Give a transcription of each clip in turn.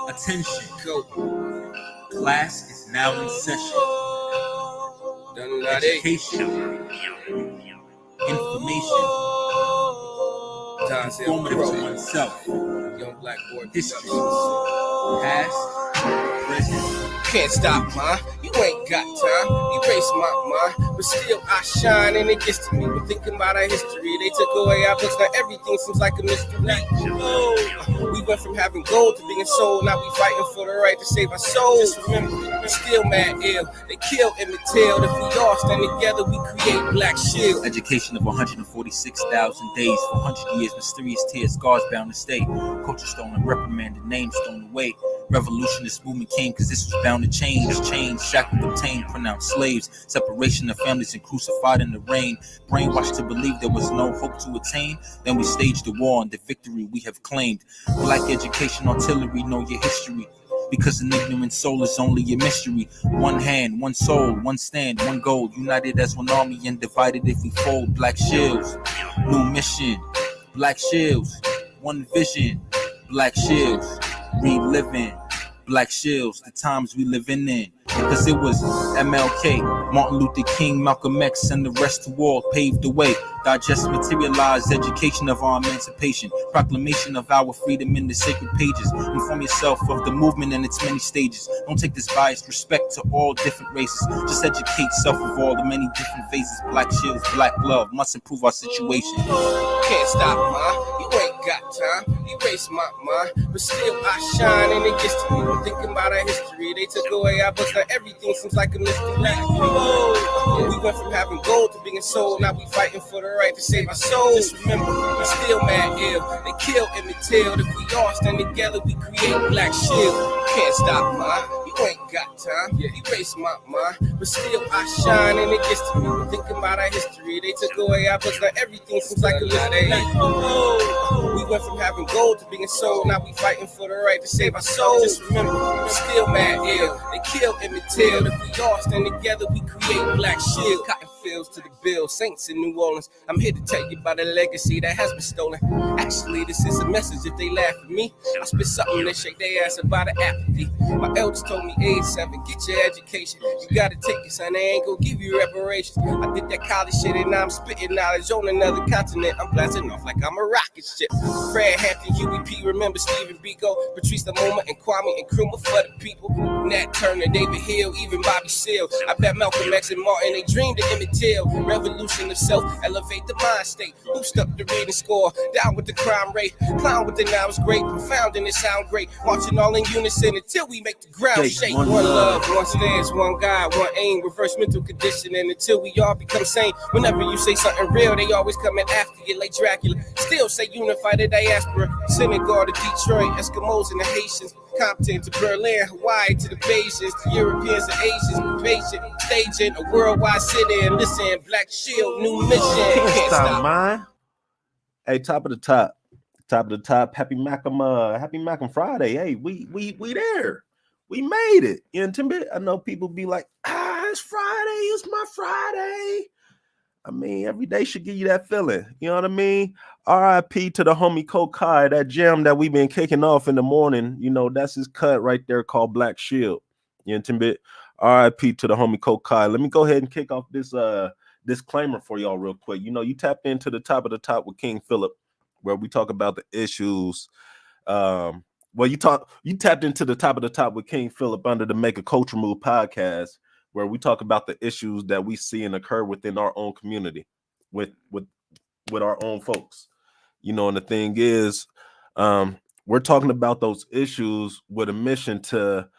Attention, class is now in session. Education, information, informative to oneself, history, past, present. Can't stop, ma. You ain't got time. Erase my mind, but still I shine, and it gets to me. When thinking about our history, they took away our books. Now everything seems like a mystery. We went from having gold to being sold. Now we fighting for the right to save our souls. Just remember, we're still mad ill. They kill Emmett Till. If we all stand together, we create Black Shield. Education of 146,000 days, 400 years, mysterious tears, scars bound to stay. Culture stolen, reprimanded, names thrown away. Revolutionist movement came because this was bound to change. Chains, shackled, obtained, pronounced slaves. Separation of families and crucified in the rain. Brainwashed to believe there was no hope to attain. Then we staged the war and the victory we have claimed. Black education, artillery, know your history. Because an ignorant soul is only a mystery. One hand, one soul, one stand, one goal. United as one army and divided if we fold. Black shields, new mission. Black shields, one vision. Black shields, reliving. Black shields, the times we living in. Because it was MLK, Martin Luther King, Malcolm X, and the rest to war paved the way. Digest, materialized education of our emancipation. Proclamation of our freedom in the sacred pages. Inform yourself of the movement and its many stages. Don't take this biased respect to all different races. Just educate self of all the many different phases. Black shields, black love must improve our situation. Can't stop, ma. You ain't got time. Erase my mind, but still I shine, and it gets to me. When thinking about our history, they took away our books. Now everything seems like a mystery. We went from having gold to being sold. Now we fighting for the right to save our souls. Just remember, we're still mad ill. They kill Emmett Till. If we all stand together, we create Black Shield. Can't stop, ma. You ain't got time. Erase my mind, but still I shine, and it gets to me. When thinking about our history, they took away our books. Now everything seems like a mystery. We went from having gold to being sold. Now we fighting for the right to save our souls. Just remember, we're still mad ill. They kill Emmett Till. If we all stand together, we create Black Shield. Cotton fields to the bill, saints in New Orleans. I'm here to tell you about a legacy that has been stolen. Actually, this is a message if they laugh at me. I spit something that shake their ass about the apathy. My elders told me age 7, get your education. You gotta take it, son, they ain't gonna give you reparations. I did that college shit and now I'm spitting knowledge on another continent. I'm blasting off like I'm a rocket ship. Fred Hampton, Huey P, remember Stephen Biko, Patrice the Moment, and Kwame Nkrumah for the people. Nat Turner, David Hill, even Bobby Seale. I bet Malcolm X and Martin, they dreamed of Emmett Till. Revolution of self, elevate the mind state. Boost up the reading score, down with the crime rate. Clown with the nouns great, profound and it sound great. Marching all in unison until we make the ground shake. One love, one stance, one God, one aim. Reverse mental conditioning until we all become sane. Whenever you say something real, they always coming after you like Dracula. Still say unify the diaspora. Senegal to Detroit, Eskimos and the Haitians. Compton to Berlin, Hawaii to the Bayesians, the Europeans and Asians, patient, staging a worldwide city and listen, Black Shield, new mission. Can't stop, man. Hey, top of the top. Happy Malcolm Friday. Hey, we there. We made it. You know, I know people be like, it's Friday, it's my Friday. I mean, every day should give you that feeling. You know what I mean? RIP to the homie Kokai, that jam that we've been kicking off in the morning. You know, that's his cut right there called Black Shield. You know, RIP to the homie Kokai. Let me go ahead and kick off this disclaimer for y'all real quick. You know, you tapped into the top of the top with King Phillip, where we talk about the issues. You tapped into the top of the top with King Phillip under the Make a Culture Move podcast, where we talk about the issues that we see and occur within our own community, with our own folks. You know, and the thing is, we're talking about those issues with a mission to,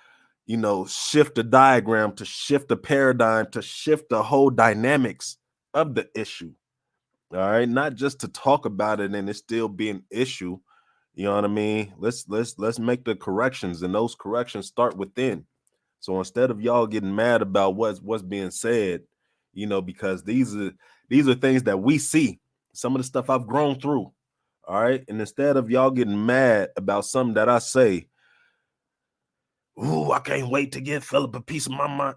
you know, shift the diagram, to shift the paradigm, to shift the whole dynamics of the issue. All right, not just to talk about it and it still be an issue. You know what I mean? Let's make the corrections, and those corrections start within. So instead of y'all getting mad about what's being said, you know, because these are things that we see, some of the stuff I've grown through. All right. And instead of y'all getting mad about something that I say, ooh, I can't wait to give Phillip a piece of my mind.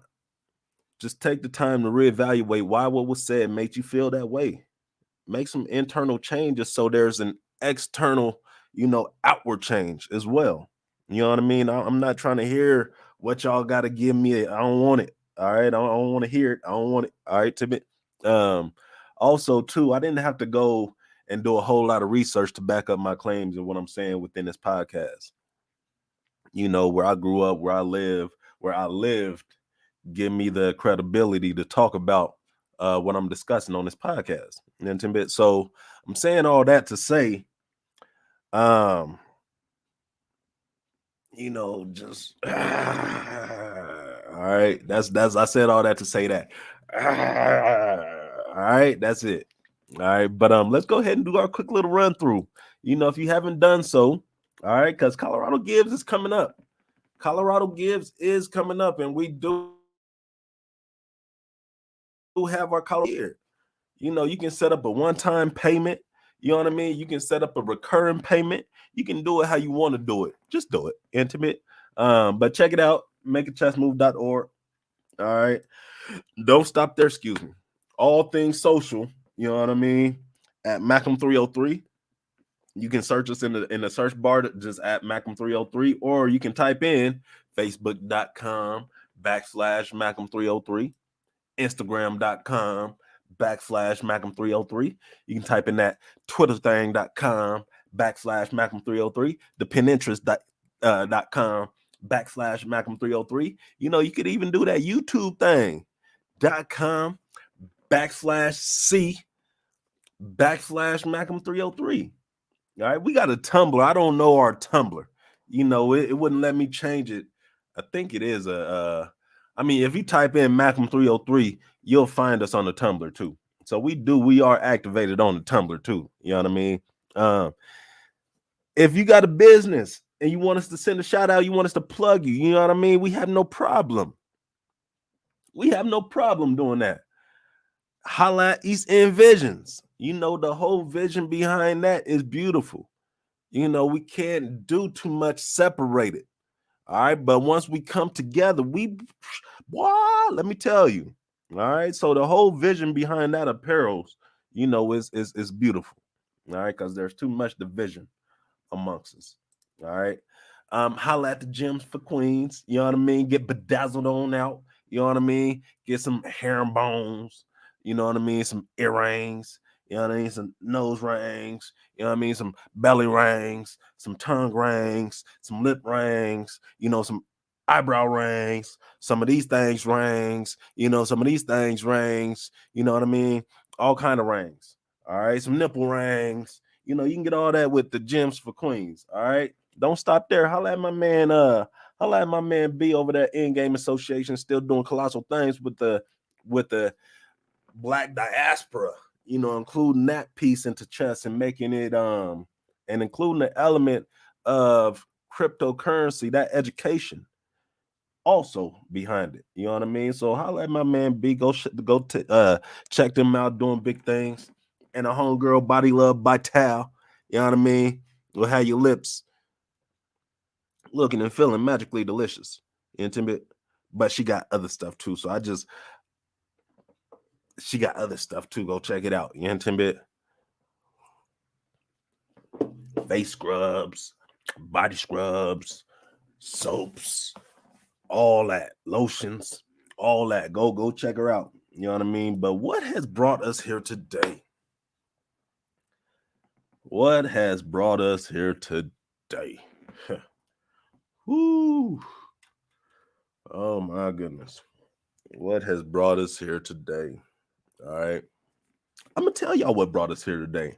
Just take the time to reevaluate why what was said made you feel that way. Make some internal changes so there's an external outward change as well. You know what I mean? I'm not trying to hear what y'all got to give me. I don't want it. All right. I don't want to hear it. I don't want it. All right. To me. Um, Also, too, I didn't have to go and do a whole lot of research to back up my claims and what I'm saying within this podcast. Where I grew up, where I lived, give me the credibility to talk about what I'm discussing on this podcast. So I'm saying all that to say, um, just all right. That's I said all that to say that. All right, that's it. All right, but let's go ahead and do our quick little run through. If you haven't done so, all right, because Colorado Gives is coming up. Colorado Gives is coming up, and we do have our Colorado here. You can set up a one-time payment. You know what I mean? You can set up a recurring payment. You can do it how you want to do it. Just do it. Intimate. But check it out. Makeachessmove.org. All right. Don't stop there. Excuse me. All things social. You know what I mean? At Macam 303. You can search us in the search bar just at Macam 303, or you can type in facebook.com/Macam 303, Instagram.com/Macam 303. You can type in that twitterthing.com/Macam 303, the Pinterest.com/Macam 303. You could even do that YouTube thing.com/C/Macam 303. All right, we got a Tumblr. I don't know our Tumblr. It wouldn't let me change it. I think it is if you type in Macam 303, you'll find us on the Tumblr too. So we are activated on the Tumblr too. You know what I mean? If you got a business and you want us to send a shout out, you want us to plug you, you know what I mean? We have no problem. We have no problem doing that. Holla at East End Visions. The whole vision behind that is beautiful. We can't do too much separated. All right. But once we come together, let me tell you. All right. So the whole vision behind that apparels, is beautiful. All right. Because there's too much division amongst us. All right. Holla at the Gems for Queens. You know what I mean? Get bedazzled on out. You know what I mean? Get some herringbones. You know what I mean? Some earrings. You know what I mean? Some nose rings. You know what I mean? Some belly rings, some tongue rings, some lip rings, some eyebrow rings, some of these things rings, some of these things rings, you know what I mean? All kind of rings. All right. Some nipple rings. You can get all that with the Gems for Queens. All right. Don't stop there. Holla at my man B over there in Game Association, still doing colossal things with the Black diaspora, including that piece into chess and making it and including the element of cryptocurrency, that education also behind it. You know what I mean? So holla at my man B. Go check them out doing big things. And a homegirl, Body Love Vital. You know what I mean? Will have your lips looking and feeling magically delicious. Intimate. But she got other stuff too. So she got other stuff too. Go check it out. You intimate. Face scrubs, body scrubs, soaps, all that, lotions, all that. Go check her out. You know what I mean? But what has brought us here today? What has brought us here today? Woo. Oh my goodness. What has brought us here today? All right. I'm gonna tell y'all what brought us here today.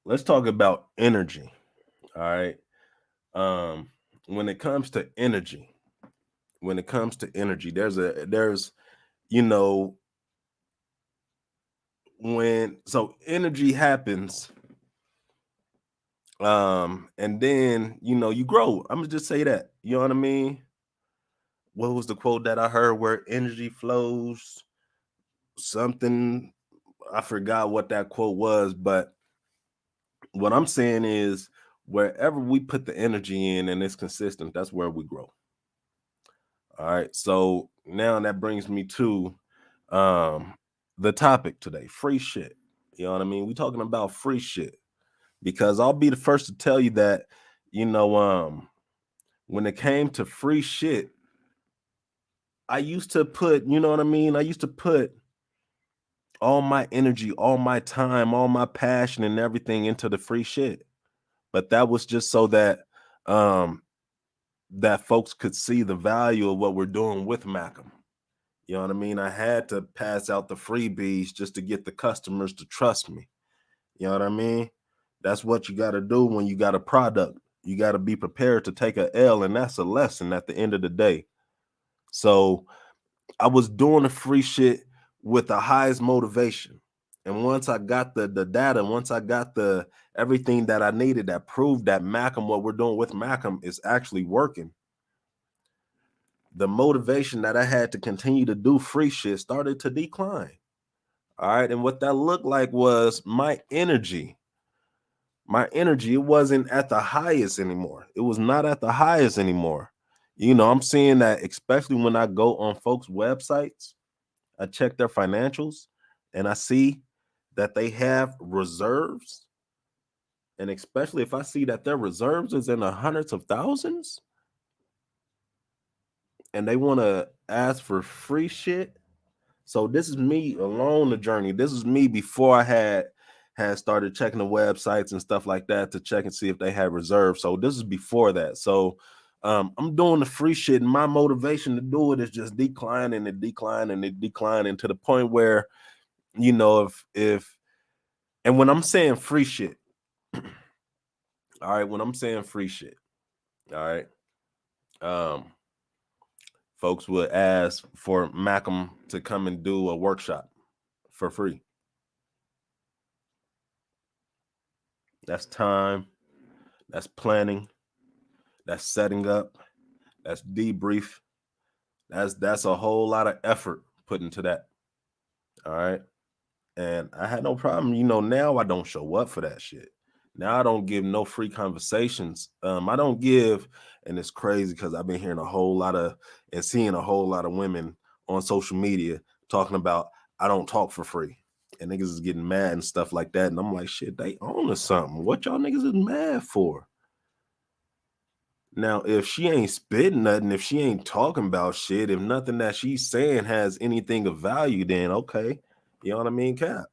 Let's talk about energy. All right. When it comes to energy, there's energy happens, and then you grow. I'm gonna just say that. You know what I mean? What was the quote that I heard? Where energy flows, something. I forgot what that quote was, but what I'm saying is wherever we put the energy in and it's consistent, that's where we grow. All right. So now that brings me to the topic today, free shit. You know what I mean? We talking about free shit. Because I'll be the first to tell you that, when it came to free shit, I used to put, you know what I mean? I used to put all my energy, all my time, all my passion and everything into the free shit. But that was just so that um that folks could see the value of what we're doing with Macam. You know what I mean? I had to pass out the freebies just to get the customers to trust me. You know what I mean? That's what you got to do when you got a product. You got to be prepared to take a L, and that's a lesson at the end of the day. So I was doing the free shit with the highest motivation. And once I got the data, once I got the everything that I needed that proved that Macam, what we're doing with Macam is actually working, the motivation that I had to continue to do free shit started to decline. All right. And what that looked like was my energy. It wasn't at the highest anymore. It was not at the highest anymore. I'm seeing that, especially when I go on folks' websites, I check their financials and I see that they have reserves. And especially if I see that their reserves is in the hundreds of thousands and they want to ask for free shit. So this is me along the journey. This is me before I had started checking the websites and stuff like that to check and see if they had reserves. So this is before that. So I'm doing the free shit, and my motivation to do it is just declining and declining and declining to the point where, if and when I'm saying free shit, all right, when I'm saying free shit, all right, folks would ask for Macam to come and do a workshop for free. That's time, that's planning, that's setting up, that's debrief. That's a whole lot of effort put into that. All right. And I had no problem. Now I don't show up for that shit. Now I don't give no free conversations. I don't give, and it's crazy because I've been hearing a whole lot of and seeing a whole lot of women on social media talking about I don't talk for free. And niggas is getting mad and stuff like that. And I'm like, shit, they own or something. What y'all niggas is mad for? Now, if she ain't spitting nothing, if she ain't talking about shit, if nothing that she's saying has anything of value, then okay. You know what I mean, Cap?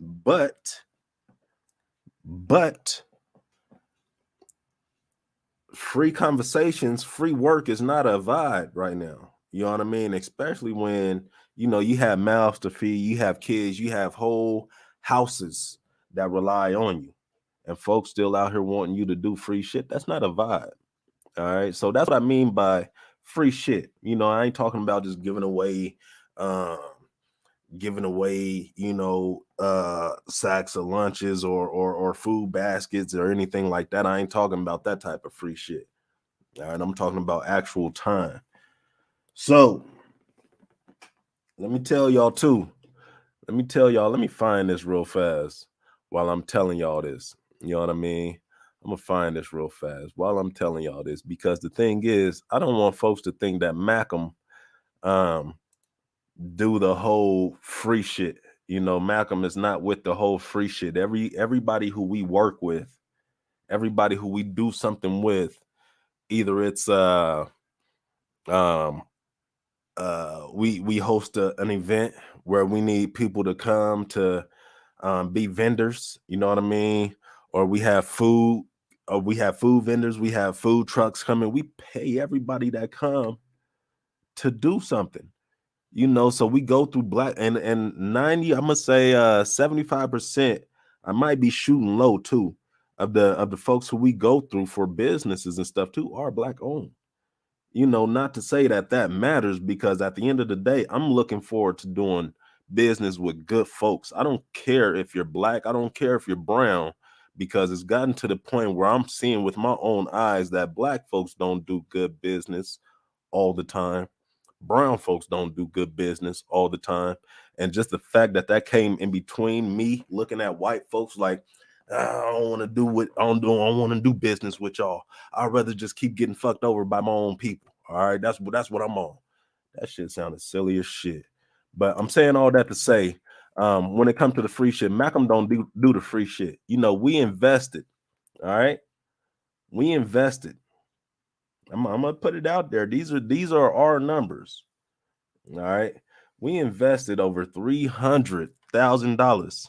But free conversations, free work is not a vibe right now. You know what I mean? Especially when, you have mouths to feed, you have kids, you have whole houses that rely on you. And folks still out here wanting you to do free shit. That's not a vibe. All right. So that's what I mean by free shit. I ain't talking about just giving away sacks of lunches or food baskets or anything like that. I ain't talking about that type of free shit. All right, I'm talking about actual time. So let me tell y'all too. Let me find this real fast while I'm telling y'all this. You know what I mean? I'm gonna find this real fast while I'm telling y'all this, because the thing is, I don't want folks to think that Macam do the whole free shit. Macam is not with the whole free shit. Everybody who we work with, everybody who we do something with, either it's we host an event where we need people to come to be vendors, you know what I mean? Or we have food, or we have food vendors, we have food trucks coming. We pay everybody that come to do something. So we go through black and 90, I'm gonna say 75%. I might be shooting low too, of the folks who we go through for businesses and stuff too are black owned. Not to say that matters, because at the end of the day, I'm looking forward to doing business with good folks. I don't care if you're black, I don't care if you're brown, because it's gotten to the point where I'm seeing with my own eyes that black folks don't do good business all the time. Brown folks don't do good business all the time. And just the fact that came in between me looking at white folks like, I don't want to do what I don't want to do business with y'all. I'd rather just keep getting fucked over by my own people. All right, that's what I'm on. That shit sounded silly as shit. But I'm saying all that to say, When it comes to the free shit, Malcolm don't do the free shit. You know, we invested. All right, we invested. I'm gonna put it out there. These are our numbers. All right, we invested over $300,000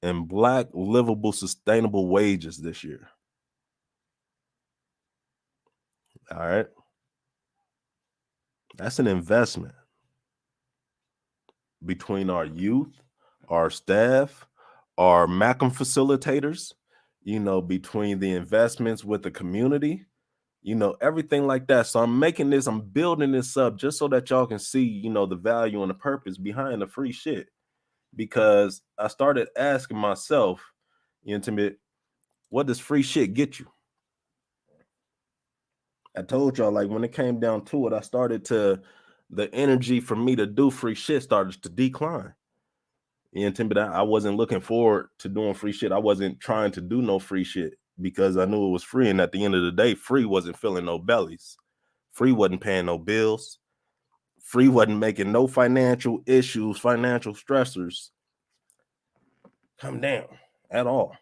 in Black livable, sustainable wages this year. All right, that's an investment between our youth, our staff, our Malcolm facilitators. You know, between the investments with the community. You know, everything like that. So I'm building this up just so that y'all can see, you know, the value and the purpose behind the free shit. Because I started asking myself, intimate, what does free shit get you? I told y'all, like, when it came down to it, the energy for me to do free shit started to decline. I wasn't looking forward to doing free shit. I wasn't trying to do no free shit because I knew it was free. And at the end of the day, free wasn't filling no bellies. Free wasn't paying no bills. Free wasn't making no financial issues, financial stressors come down at all.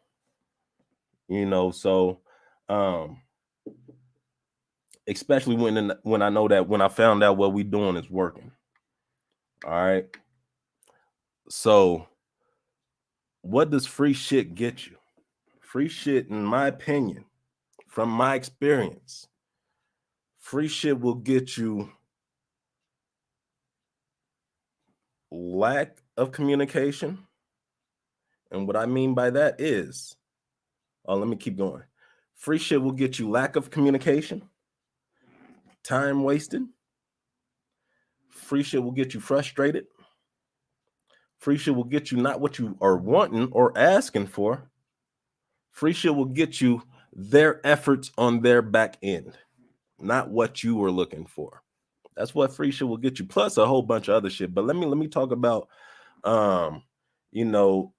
You know, so especially when I know that when I found out what we doing is working. All right. So what does free shit get you? Free shit, in my opinion, from my experience, free shit will get you lack of communication. And what I mean by that is, let me keep going. Free shit will get you lack of communication, time wasted. Free shit will get you frustrated. Free shit will get you not what you are wanting or asking for. Free shit will get you their efforts on their back end, not what you were looking for. That's what free shit will get you, plus a whole bunch of other shit. But let me talk about you know,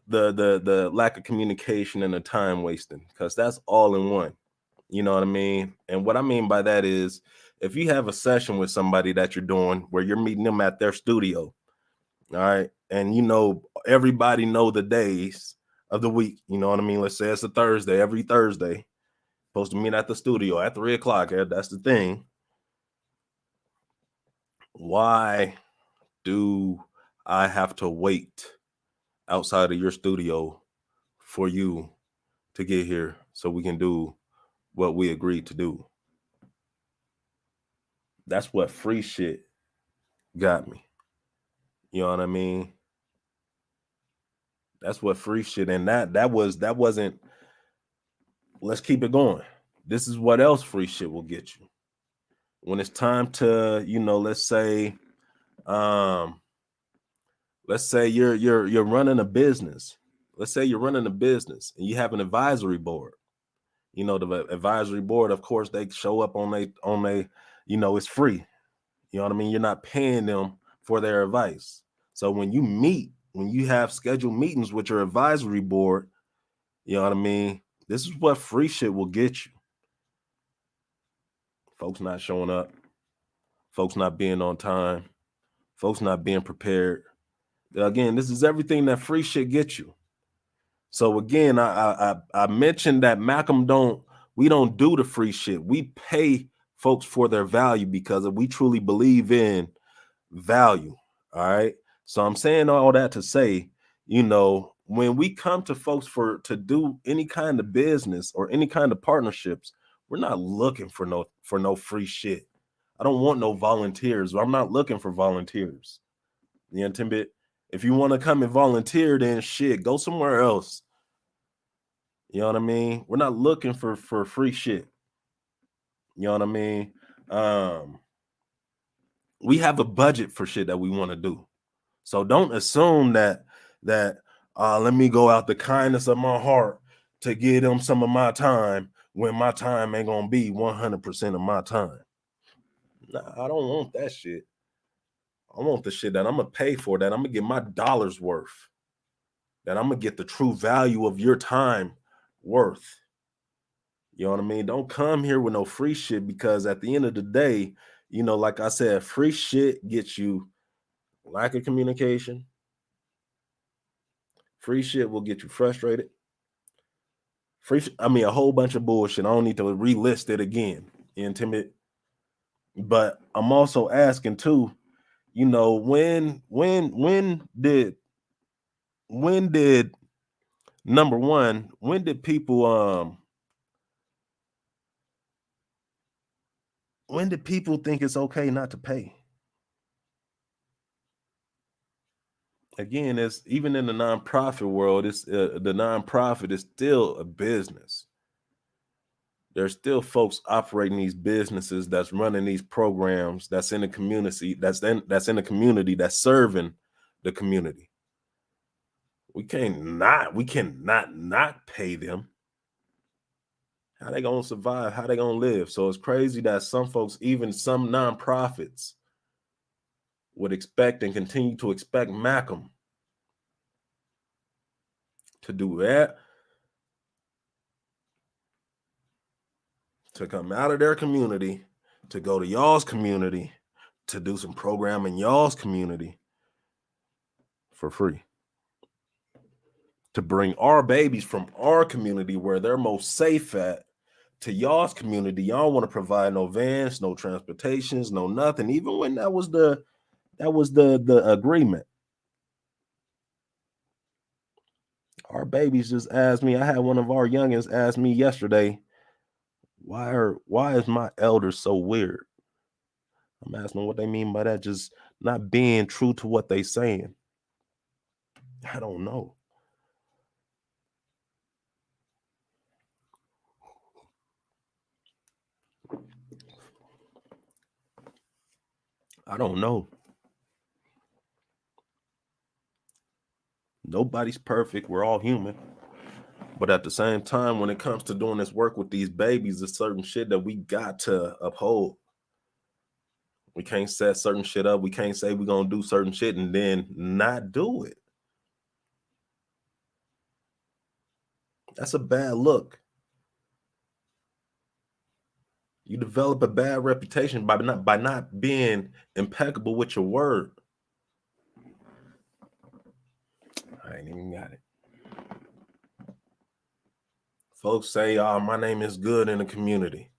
the lack of communication and the time wasting, because that's all in one. You know what I mean? And what I mean by that is, if you have a session with somebody that you're doing where you're meeting them at their studio, all right, and you know, everybody know the days of the week. You know what I mean? Let's say it's a Thursday, every Thursday, supposed to meet at the studio at 3:00. That's the thing. Why do I have to wait outside of your studio for you to get here so we can do what we agreed to do? That's what free shit got me. You know what I mean? That's what free shit, and that wasn't. Let's keep it going. This is what else free shit will get you. When it's time to, you know, let's say you're running a business. Let's say you're running a business and you have an advisory board. You know, the advisory board, of course, they show up on they, you know, it's free. You know what I mean? You're not paying them for their advice. So when you have scheduled meetings with your advisory board, you know what I mean? This is what free shit will get you. Folks not showing up, folks not being on time, folks not being prepared. Again, this is everything that free shit gets you. So again, I mentioned that we don't do the free shit. We pay folks for their value because we truly believe in value. All right. So I'm saying all that to say, you know, when we come to folks to do any kind of business or any kind of partnerships, we're not looking for no free shit. I don't want no volunteers. I'm not looking for volunteers. You know, Timbit, if you want to come and volunteer, then shit, go somewhere else. You know what I mean? We're not looking for free shit. You know what I mean? We have a budget for shit that we want to do. So don't assume that let me go out the kindness of my heart to give them some of my time when my time ain't gonna be 100% of my time. Nah, I don't want that shit. I want the shit that I'm gonna pay for, that I'm gonna get my dollars worth, that I'm gonna get the true value of your time worth. You know what I mean? Don't come here with no free shit, because at the end of the day, you know, like I said, free shit gets you lack of communication, Free shit will get you frustrated. A whole bunch of bullshit. I don't need to relist it again. Intimate. But I'm also asking too, when did number one, when did people think it's okay not to pay? Again, it's even in the nonprofit world, it's the nonprofit is still a business. There's still folks operating these businesses that's running these programs that's in the community, that's in the community, that's serving the community. We cannot not pay them. How they gonna survive? How they gonna live? So it's crazy that some folks, even some nonprofits, would expect and continue to expect Malcolm to do that, to come out of their community, to go to y'all's community, to do some program in y'all's community for free. To bring our babies from our community where they're most safe at to y'all's community. Y'all want to provide no vans, no transportations, no nothing, even when that was the agreement. Our babies just asked me, I had one of our youngins ask me yesterday, why is my elders so weird? I'm asking what they mean by that, just not being true to what they saying. I don't know. I don't know. Nobody's perfect. We're all human. But at the same time, when it comes to doing this work with these babies, there's certain shit that we got to uphold. We can't set certain shit up. We can't say we're going to do certain shit and then not do it. That's a bad look. You develop a bad reputation by not being impeccable with your word. I ain't even got it. Folks say, oh, my name is good in the community.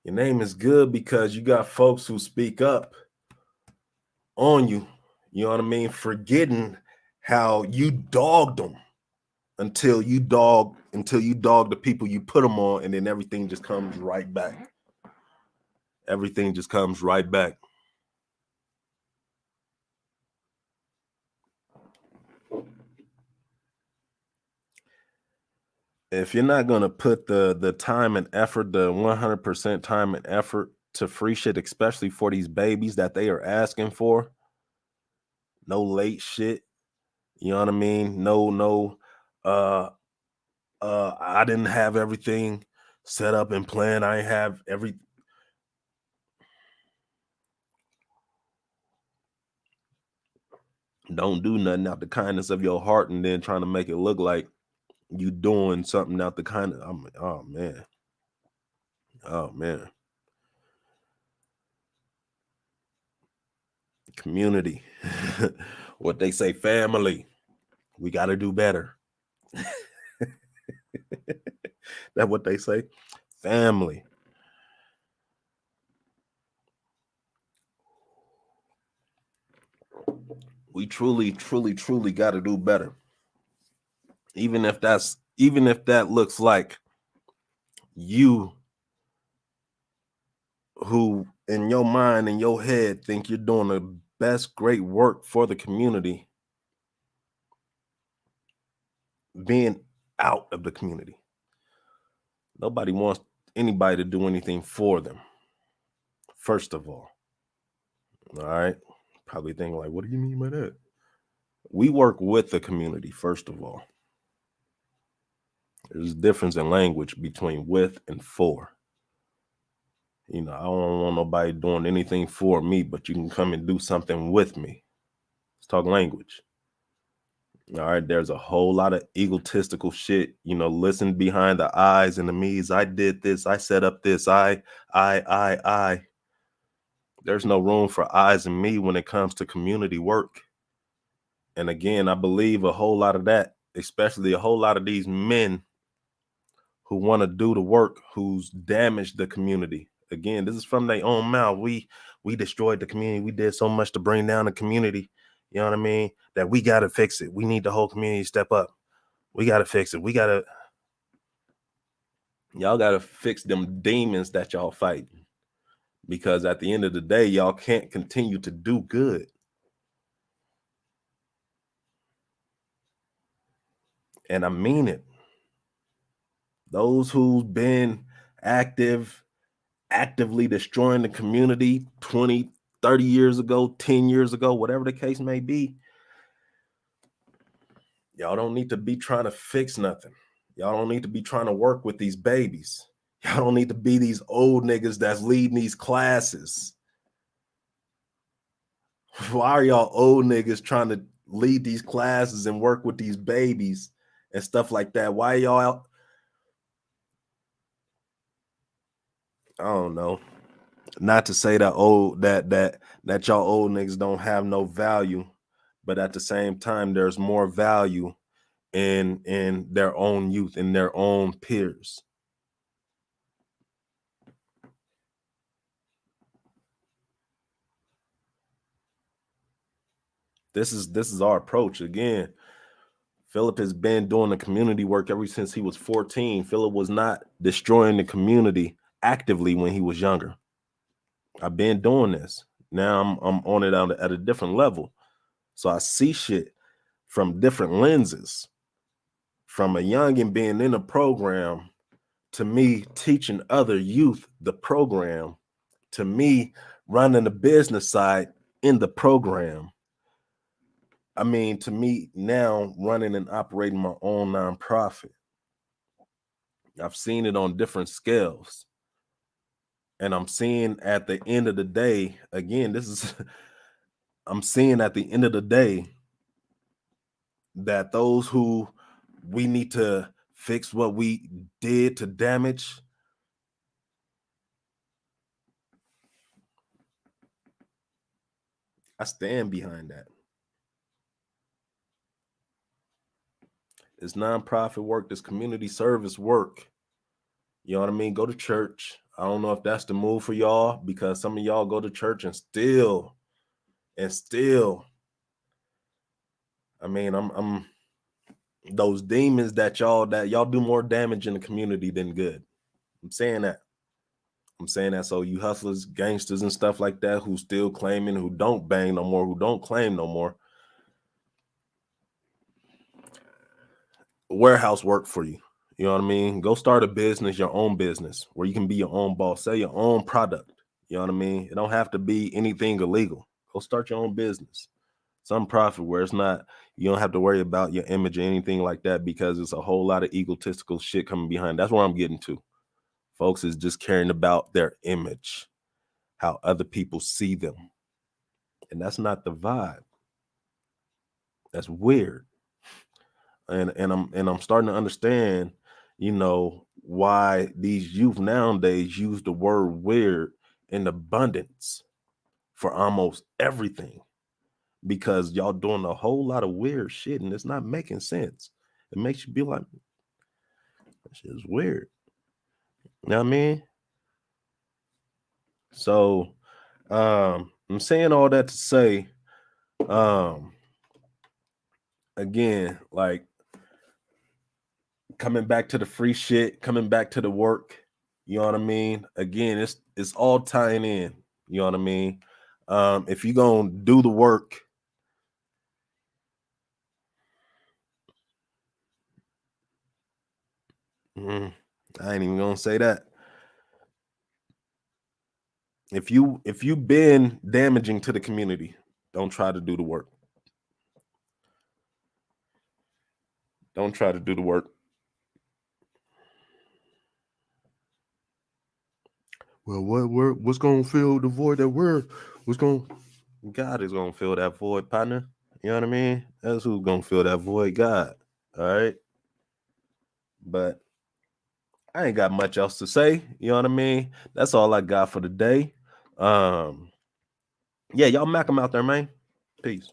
Your name is good because you got folks who speak up on you. You know what I mean? Forgetting how you dogged them until you dog the people you put them on, and then everything just comes right back. Everything just comes right back. If you're not going to put the time and effort, the 100% time and effort to free shit, especially for these babies that they are asking for, no late shit, you know what I mean? No, I didn't have everything set up and planned. I have Don't do nothing out the kindness of your heart and then trying to make it look like you doing something out the kind of, oh man. Community. What they say, family. We got to do better. That's what they say. Family. We truly got to do better. Even if that looks like you who in your mind, in your head, think you're doing the best, great work for the community, being out of the community. Nobody wants anybody to do anything for them. First of all right, probably thinking like, what do you mean by that? We work with the community. First of all, there's a difference in language between with and for. I don't want nobody doing anything for me, but you can come and do something with me. Let's talk language. All right, there's a whole lot of egotistical shit, listen behind the I's and the me's. I did this, I set up this, I. There's no room for I's and me when it comes to community work. And again, I believe a whole lot of that, especially a whole lot of these men who want to do the work, who's damaged the community. Again, this is from their own mouth. We destroyed the community. We did so much to bring down the community. You know what I mean? That we got to fix it. We need the whole community to step up. We got to fix it. Y'all got to fix them demons that y'all fighting. Because at the end of the day, y'all can't continue to do good. And I mean it. Those who've been actively destroying the community 20, 30 years ago, 10 years ago, whatever the case may be, y'all don't need to be trying to fix nothing. Y'all don't need to be trying to work with these babies. Y'all don't need to be these old niggas that's leading these classes. Why are y'all old niggas trying to lead these classes and work with these babies and stuff like that? Why y'all out? I don't know. Not to say that that y'all old niggas don't have no value, but at the same time, there's more value in their own youth, in their own peers. This is our approach. Again, Phillip has been doing the community work ever since he was 14. Phillip was not destroying the community actively when he was younger. I've been doing this. Now I'm on it at a different level. So I see shit from different lenses. From a youngin' being in a program, to me teaching other youth the program, to me running the business side in the program. I mean, to me now running and operating my own nonprofit. I've seen it on different scales. And I'm seeing at the end of the day, again, I'm seeing at the end of the day that those who we need to fix what we did to damage, I stand behind that. It's nonprofit work, this community service work. You know what I mean? Go to church. I don't know if that's the move for y'all, because some of y'all go to church and still, I mean, I'm those demons that y'all do more damage in the community than good. I'm saying that. So you hustlers, gangsters and stuff like that who still claiming, who don't bang no more, who don't claim no more, warehouse work for you. You know what I mean? Go start a business, your own business, where you can be your own boss, sell your own product. You know what I mean? It don't have to be anything illegal. Go start your own business. Some profit where it's not, you don't have to worry about your image or anything like that, because it's a whole lot of egotistical shit coming behind. That's where I'm getting to. Folks is just caring about their image, how other people see them. And that's not the vibe. That's weird. And I'm starting to understand, you know, why these youth nowadays use the word weird in abundance for almost everything, because y'all doing a whole lot of weird shit and it's not making sense. It makes you be like, that shit is weird. You know what I mean? So I'm saying all that to say, again, like, coming back to the free shit, coming back to the work, you know what I mean? Again, it's all tying in, you know what I mean? If you're gonna do the work, I ain't even gonna say that. If you've been damaging to the community, don't try to do the work. Don't try to do the work. Well, what's gonna fill the void that God is gonna fill that void, partner. You know what I mean? That's who's gonna fill that void, God. All right. But I ain't got much else to say. You know what I mean? That's all I got for today. Yeah, y'all Mac them out there, man. Peace.